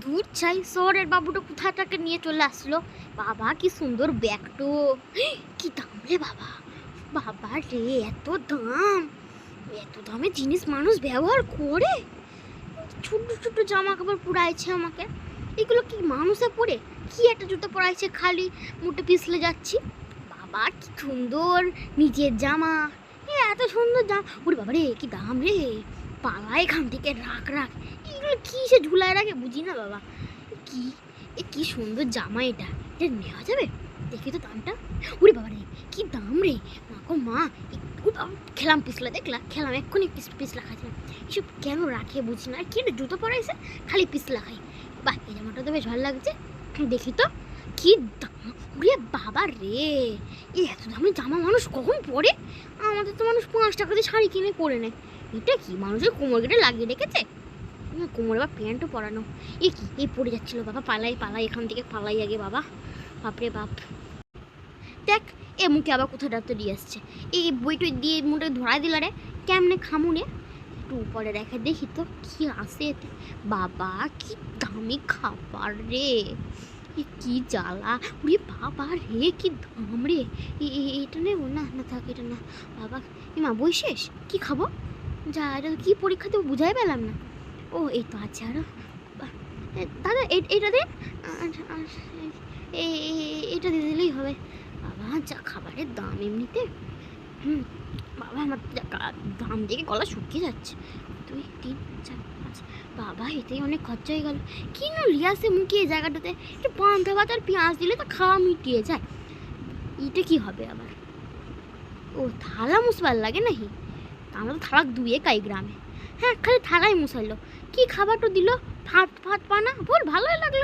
দুধ চাই শহরের বাবুটা কোথা থেকে নিয়ে চলে আসলো। বাবা কি সুন্দর ব্যাগটো, কি দাম রে বাবা। বাবা রে এত দাম, এত দামে জিনিস মানুষ ব্যবহার করে। ছোট ছোট জামা কাপড় পরাইছে আমাকে, এগুলো কি মানুষে পরে? কি একটা জুতো পরাইছে খালি মুটে পিছলে যাচ্ছি। বাবা কি সুন্দর নিজের জামা, এত সুন্দর জামা। ওরে বাবা রে কি দাম রে, পালা এখান থেকে রাখ রাখ। এগুলো কি সে ঝুলায় রাখে বুঝি না বাবা। কি কি সুন্দর জামা, এটা নেওয়া যাবে? দেখি তো দামটা। ওরে বাবা রে কি দাম রে, মা গো মা। খেলাম পিছলা, দেখলা খেলাম এক্ষুনি পিছলা খাচ্ছিলাম। এসব কেন রাখে বুঝি না। আর কি জুতো পরাইছে খালি পিছলা খাই। বাহ এই জামাটা তো বেশ ভালো লাগছে, দেখি তো কি দাম। ওরে বাবা রে, এত দামি জামা মানুষ কখন পরে? আমাদের তো মানুষ 5 টাকা দিয়ে শাড়ি কিনে পরে নেয়। এটা কি মানুষের কোমর কেটে লাগিয়ে রেখেছে? কোমরে বা প্যান্টও পরানো। এ কি এই পড়ে যাচ্ছিল বাবা, পালাই পালাই এখান থেকে পালাই আগে বাবা। বাপরে বাপ, দেখ এ মুখে আবার কোথাও ডাক্তার দিয়ে আসছে। এই বইটা দিয়ে মুখে ধরাই দিল রে, কেমনে খামুনে একটু উপরে রেখে দেখি তো কি আসে এতে। বাবা কি দামি খাবার রে, কি জ্বালা। উরে বাবা রে কি দাম রে। এটা নেবো না, না থাক এটা না বাবা। মা বই শেষ, কি খাবো? যা এটা কি পরীক্ষা দেবো বুঝাই পেলাম না। ও এই তো আছে আরো। দাদা এটা দে, এটা দিয়ে দিলেই হবে। বাবা যা খাবারের দাম এমনিতে। বাবা আমার দাম দেখে গলা শুকিয়ে যাচ্ছে। 2 3 4 5, বাবা এতেই অনেক খরচা হয়ে গেল। কি না লিয়াসে মুখে এই জায়গাটাতে একটু পান্তা ভাত আর পেঁয়াজ দিলে তো খাওয়া মিটিয়ে যায়। এটা কি হবে আবার? ও থালা মুসবার লাগে নাকি? আমরা তো থালা ধুয়ে খাই গ্রামে। হ্যাঁ খালি থালাই মুসাইলো, কি খাবারটা দিল? ভাত ভাত পানা বল ভালোই লাগলো।